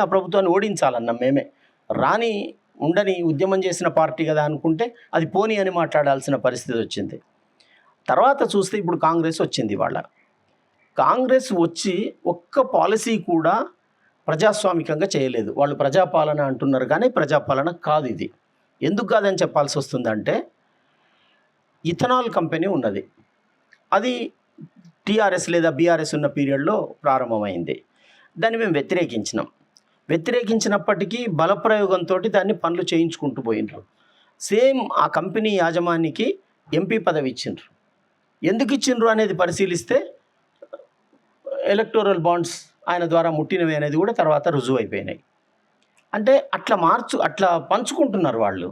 ఆ ప్రభుత్వాన్ని ఓడించాలన్నాం మేమే. రాని ఉండని ఉద్యమం చేసిన పార్టీ కదా అనుకుంటే అది పోనీ అని మాట్లాడాల్సిన పరిస్థితి వచ్చింది. తర్వాత చూస్తే ఇప్పుడు కాంగ్రెస్ వచ్చింది. ఇవాళ కాంగ్రెస్ వచ్చి ఒక్క పాలసీ కూడా ప్రజాస్వామికంగా చేయలేదు. వాళ్ళు ప్రజాపాలన అంటున్నారు కానీ ప్రజాపాలన కాదు ఇది. ఎందుకు కాదని చెప్పాల్సి వస్తుందంటే, ఇథనాల్ కంపెనీ ఉన్నది, అది టీఆర్ఎస్ లేదా బీఆర్ఎస్ ఉన్న పీరియడ్లో ప్రారంభమైంది. దాన్ని మేము వ్యతిరేకించినప్పటికీ బలప్రయోగంతో దాన్ని పనులు చేయించుకుంటూ పోయినరు. సేమ్ ఆ కంపెనీ యాజమానికి ఎంపీ పదవి ఇచ్చిండ్రు. ఎందుకు ఇచ్చిండ్రు అనేది పరిశీలిస్తే ఎలక్టోరల్ బాండ్స్ ఆయన ద్వారా ముట్టినవి అనేది కూడా తర్వాత రుజువు అయిపోయినాయి. అంటే అట్లా పంచుకుంటున్నారు వాళ్ళు.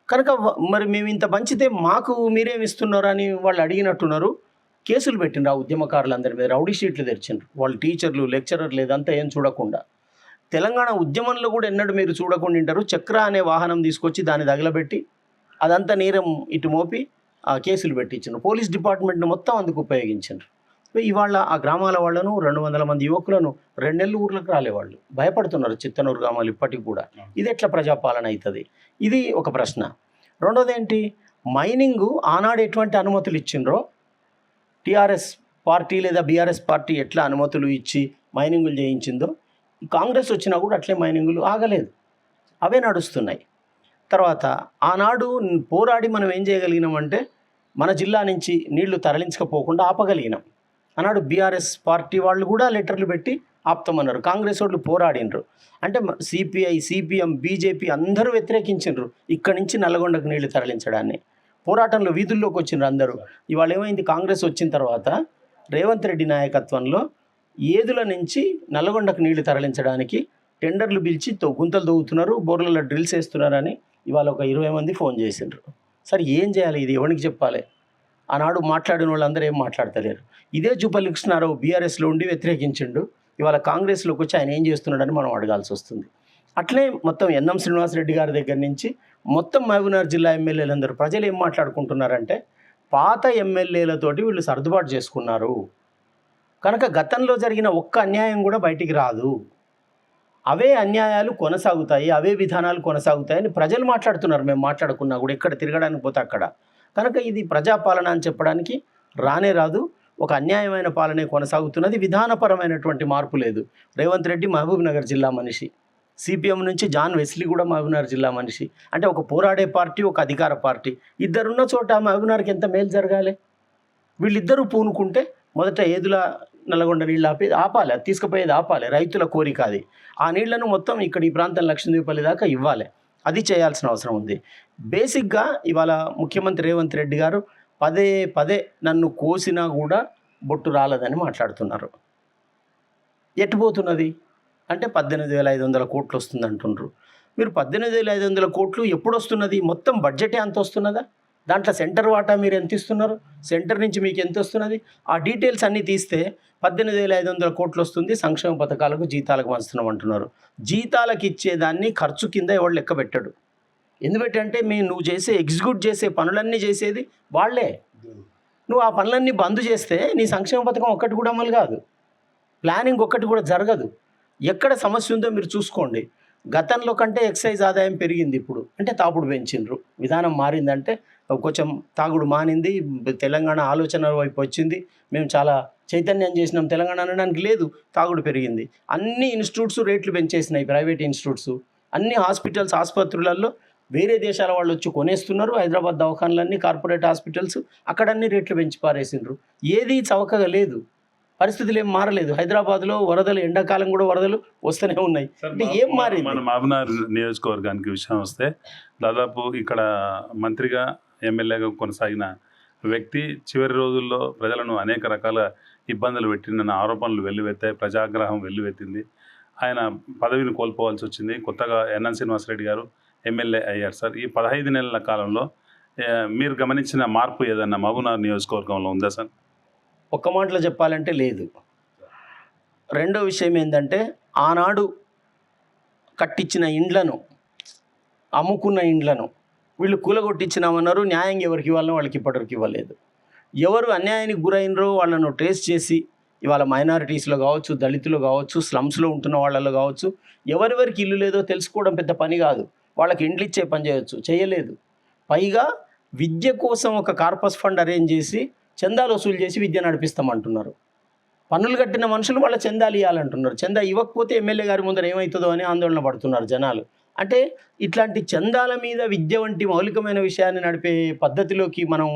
కనుక మరి మేము ఇంత పంచితే మాకు మీరేమి ఇస్తున్నారు అని వాళ్ళు అడిగినట్టున్నారు. కేసులు పెట్టిండ్రు ఆ ఉద్యమకారులందరి మీద, రౌడీ షీట్లు తెరిచిండ్రు. వాళ్ళు టీచర్లు, లెక్చరర్లు ఇదంతా ఏం చూడకుండా. తెలంగాణ ఉద్యమంలో కూడా ఎన్నడూ మీరు చూడకుండా ఉంటారు, చక్ర అనే వాహనం తీసుకొచ్చి దాన్ని తగలబెట్టి అదంతా నేరం ఇటు మోపి ఆ కేసులు పెట్టించారు. పోలీస్ డిపార్ట్మెంట్ని మొత్తం అందుకు ఉపయోగించారు. ఇవాళ ఆ గ్రామాల వాళ్ళను 200 మంది యువకులను 2 నెలలు ఊర్లకు రాలేవాళ్ళు భయపడుతున్నారు. చిత్తనూరు గ్రామాలు ఇప్పటికి కూడా. ఇది ఎట్లా ప్రజాపాలన అవుతుంది? ఇది ఒక ప్రశ్న. రెండోది ఏంటి, మైనింగు ఆనాడు ఎటువంటి అనుమతులు ఇచ్చిండ్రో టీఆర్ఎస్ పార్టీ లేదా బీఆర్ఎస్ పార్టీ ఎట్లా అనుమతులు ఇచ్చి మైనింగులు చేయించిందో కాంగ్రెస్ వచ్చినా కూడా అట్లే మైనింగులు ఆగలేదు, అవే నడుస్తున్నాయి. తర్వాత ఆనాడు పోరాడి మనం ఏం చేయగలిగినామంటే మన జిల్లా నుంచి నీళ్లు తరలించకపోకుండా ఆపగలిగినాం. ఆనాడు బీఆర్ఎస్ పార్టీ వాళ్ళు కూడా లెటర్లు పెట్టి ఆపుతామన్నారు. కాంగ్రెస్ వాళ్ళు పోరాడినరు. అంటే సిపిఐ, సిపిఎం, బీజేపీ అందరూ వ్యతిరేకించారు ఇక్కడి నుంచి నల్లగొండకు నీళ్లు తరలించడాన్ని. పోరాటంలో వీధుల్లోకి వచ్చినారు అందరూ. ఇవాళ ఏమైంది, కాంగ్రెస్ వచ్చిన తర్వాత రేవంత్ రెడ్డి నాయకత్వంలో ఏదుల నుంచి నల్లగొండకు నీళ్లు తరలించడానికి టెండర్లు పిలిచి గుంతలు తవ్వుతున్నారు, బోర్లలో డ్రిల్స్ వేస్తున్నారని ఇవాళ ఒక 20 మంది ఫోన్ చేసిండ్రు. సరే ఏం చేయాలి, ఇది ఎవరికి చెప్పాలి? ఆనాడు మాట్లాడిన వాళ్ళందరూ ఏం మాట్లాడతలేరు. ఇదే జూపల్లి కృష్ణారావు బీఆర్ఎస్లో ఉండి వ్యతిరేకించిండు, ఇవాళ కాంగ్రెస్లోకి వచ్చి ఆయన ఏం చేస్తున్నాడని మనం అడగాల్సి వస్తుంది. అట్లే మొత్తం ఎన్ఎం శ్రీనివాసరెడ్డి గారి దగ్గర నుంచి మొత్తం మహబూబ్నగర్ జిల్లా ఎమ్మెల్యేలందరూ ప్రజలు ఏం మాట్లాడుకుంటున్నారంటే పాత ఎమ్మెల్యేలతోటి వీళ్ళు సర్దుబాటు చేసుకున్నారు కనుక గతంలో జరిగిన ఒక్క అన్యాయం కూడా బయటికి రాదు, అవే అన్యాయాలు కొనసాగుతాయి, అవే విధానాలు కొనసాగుతాయని ప్రజలు మాట్లాడుతున్నారు. మేము మాట్లాడుకున్నా కూడా ఎక్కడ తిరగడానికి పోతే అక్కడ. కనుక ఇది ప్రజాపాలన అని చెప్పడానికి రానే రాదు. ఒక అన్యాయమైన పాలనే కొనసాగుతున్నది, విధానపరమైనటువంటి మార్పు లేదు. రేవంత్ రెడ్డి మహబూబ్నగర్ జిల్లా మనిషి, సిపిఎం నుంచి జాన్ వెస్లీ కూడా మహబూబ్నగర్ జిల్లా మనిషి. అంటే ఒక పోరాడే పార్టీ, ఒక అధికార పార్టీ, ఇద్దరున్న చోట మహబూబ్నగర్కి ఎంత మేలు జరగాలి? వీళ్ళిద్దరూ పూనుకుంటే మొదట ఏదుల నల్లగొండ నీళ్ళు ఆపాలి, అది తీసుకుపోయేది ఆపాలి. రైతుల కోరిక అది. ఆ నీళ్లను మొత్తం ఇక్కడ ఈ ప్రాంతం లక్ష్మీదేవిపల్లి దాకా ఇవ్వాలి. అది చేయాల్సిన అవసరం ఉంది. బేసిక్గా ఇవాళ ముఖ్యమంత్రి రేవంత్ రెడ్డి గారు పదే పదే నన్ను కోసినా కూడా బొట్టు రాలేదని మాట్లాడుతున్నారు. ఎట్టుపోతున్నది అంటే 18,500 కోట్లు వస్తుంది అంటున్నారు. మీరు 18,500 కోట్లు ఎప్పుడు వస్తున్నది? మొత్తం బడ్జెటే అంత వస్తున్నదా? దాంట్లో సెంటర్ వాటా మీరు ఎంత ఇస్తున్నారు? సెంటర్ నుంచి మీకు ఎంత వస్తున్నది? ఆ డీటెయిల్స్ అన్నీ తీస్తే 18,500 కోట్లు వస్తుంది. సంక్షేమ పథకాలకు, జీతాలకు పంచుతున్నాం అంటున్నారు. జీతాలకు ఇచ్చేదాన్ని ఖర్చు కింద ఎవడు లెక్క పెట్టాడు. ఎందుకంటే నువ్వు ఎగ్జిక్యూట్ చేసే పనులన్నీ చేసేది వాళ్ళే. నువ్వు ఆ పనులన్నీ బంద్ చేస్తే నీ సంక్షేమ పథకం ఒక్కటి కూడా అమలు కాదు, ప్లానింగ్ ఒక్కటి కూడా జరగదు. ఎక్కడ సమస్య ఉందో మీరు చూసుకోండి. గతంలో కంటే ఎక్సైజ్ ఆదాయం పెరిగింది ఇప్పుడు, అంటే తాగుడు పెంచిండ్రు. విధానం మారిందంటే కొంచెం తాగుడు మానింది, తెలంగాణ ఆలోచన వైపు వచ్చింది, మేము చాలా చైతన్యం చేసినాం తెలంగాణ అనడానికి లేదు. తాగుడు పెరిగింది. అన్ని ఇన్స్టిట్యూట్స్ రేట్లు పెంచేసినాయి, ప్రైవేట్ ఇన్స్టిట్యూట్స్. అన్ని హాస్పిటల్స్, ఆసుపత్రులలో వేరే దేశాల వాళ్ళు వచ్చి కొనేస్తున్నారు. హైదరాబాద్ దవాఖానలన్నీ, కార్పొరేట్ హాస్పిటల్స్, అక్కడన్నీ రేట్లు పెంచి పారేసిండ్రు. ఏది చవకగా లేదు, పరిస్థితులు ఏం మారలేదు. హైదరాబాద్లో వరదలు, ఎండాకాలం కూడా వరదలు వస్తూనే ఉన్నాయి. అంటే ఏం మారింది? మన మహబూబ్నగర్ నియోజకవర్గానికి విషయం వస్తే, దాదాపు ఇక్కడ మంత్రిగా, ఎమ్మెల్యేగా కొనసాగిన వ్యక్తి చివరి రోజుల్లో ప్రజలను అనేక రకాల ఇబ్బందులు పెట్టిన ఆరోపణలు వెల్లువెత్తాయి, ప్రజాగ్రహం వెల్లువెత్తింది. ఆయన పదవిని కోల్పోవాల్సి వచ్చింది. కొత్తగా ఎన్ఎన్ శ్రీనివాసరెడ్డి గారు ఎమ్మెల్యే అయ్యారు. సార్, ఈ 15 నెలల కాలంలో మీరు గమనించిన మార్పు ఏదన్నా మహబూబ్నగర్ నియోజకవర్గంలో ఉందా సార్? ఒక్క మాటలో చెప్పాలంటే లేదు. రెండో విషయం ఏంటంటే, ఆనాడు కట్టించిన ఇండ్లను, అమ్ముకున్న ఇండ్లను వీళ్ళు కూలగొట్టించినామన్నారు. న్యాయం ఎవరికి ఇవ్వాలనో వాళ్ళకి ఇప్పటివరకు ఇవ్వలేదు. ఎవరు అన్యాయానికి గురైనరో వాళ్ళను ట్రేస్ చేసి ఇవాళ మైనారిటీస్లో కావచ్చు, దళితులు కావచ్చు, స్లమ్స్లో ఉంటున్న వాళ్ళలో కావచ్చు, ఎవరెవరికి ఇల్లు లేదో తెలుసుకోవడం పెద్ద పని కాదు. వాళ్ళకి ఇండ్లు ఇచ్చే పని చేయలేదు. పైగా విద్య కోసం ఒక కార్పస్ ఫండ్ అరేంజ్ చేసి చందాలు వసూలు చేసి విద్య నడిపిస్తామంటున్నారు. పన్నులు కట్టిన మనుషులు వాళ్ళ చందాలు ఇవ్వాలంటున్నారు. చందా ఇవ్వకపోతే ఎమ్మెల్యే గారి ముందర ఏమవుతుందో అని ఆందోళన పడుతున్నారు జనాలు. అంటే ఇట్లాంటి చందాల మీద విద్య వంటి మౌలికమైన విషయాన్ని నడిపే పద్ధతిలోకి మనం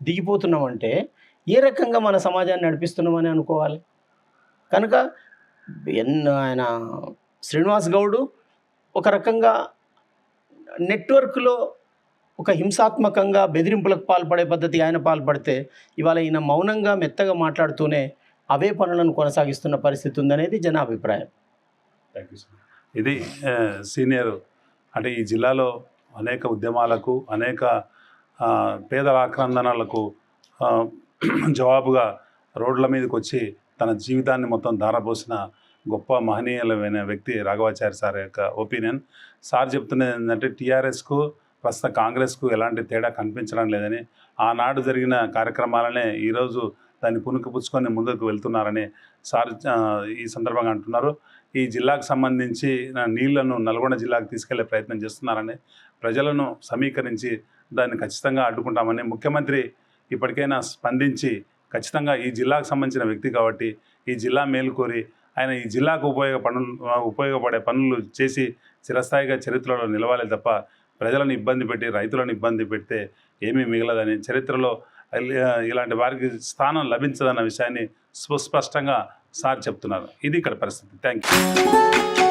దిగిపోతున్నామంటే ఏ రకంగా మన సమాజాన్ని నడిపిస్తున్నామని అనుకోవాలి. కనుక ఆయన శ్రీనివాస్ గౌడ్ ఒక రకంగా నెట్వర్క్లో ఒక హింసాత్మకంగా బెదిరింపులకు పాల్పడే పద్ధతి ఆయన పాల్పడితే, ఇవాళ ఈయన మౌనంగా మెత్తగా మాట్లాడుతూనే అవే పనులను కొనసాగిస్తున్న పరిస్థితి ఉందనేది జనాభిప్రాయం. Thank you sir. ఇది సీనియర్ అంటే ఈ జిల్లాలో అనేక ఉద్యమాలకు, అనేక పేదల ఆక్రందనలకు జవాబుగా రోడ్ల మీదకి వచ్చి తన జీవితాన్ని మొత్తం ధారపోసిన గొప్ప మహనీయులమైన వ్యక్తి రాఘవాచారి సార్ యొక్క ఒపీనియన్. సార్ చెప్తున్నది ఏంటంటే టీఆర్ఎస్కు ప్రస్తుత కాంగ్రెస్కు ఎలాంటి తేడా కనిపించడం లేదని, ఆనాడు జరిగిన కార్యక్రమాలనే ఈరోజు దాన్ని పుణుకుపుచ్చుకొని ముందుకు వెళ్తున్నారని సార్ ఈ సందర్భంగా అంటున్నారు. ఈ జిల్లాకు సంబంధించి నీళ్లను నల్గొండ జిల్లాకు తీసుకెళ్లే ప్రయత్నం చేస్తున్నారని, ప్రజలను సమీకరించి దాన్ని ఖచ్చితంగా అడ్డుకుంటామని, ముఖ్యమంత్రి ఇప్పటికైనా స్పందించి ఖచ్చితంగా ఈ జిల్లాకు సంబంధించిన వ్యక్తి కాబట్టి ఈ జిల్లా మేలుకోరి ఆయన ఈ జిల్లాకు ఉపయోగపడే పనులు చేసి చిరస్థాయిగా చరిత్రలో నిలవాలి తప్ప ప్రజలను ఇబ్బంది పెట్టి రైతులను ఇబ్బంది పెడితే ఏమీ మిగలదని, చరిత్రలో ఇలాంటి వారికి స్థానం లభించదన్న విషయాన్ని సుస్పష్టంగా సార్ చెప్తున్నారు. ఇది ఇక్కడ పరిస్థితి. Thank you.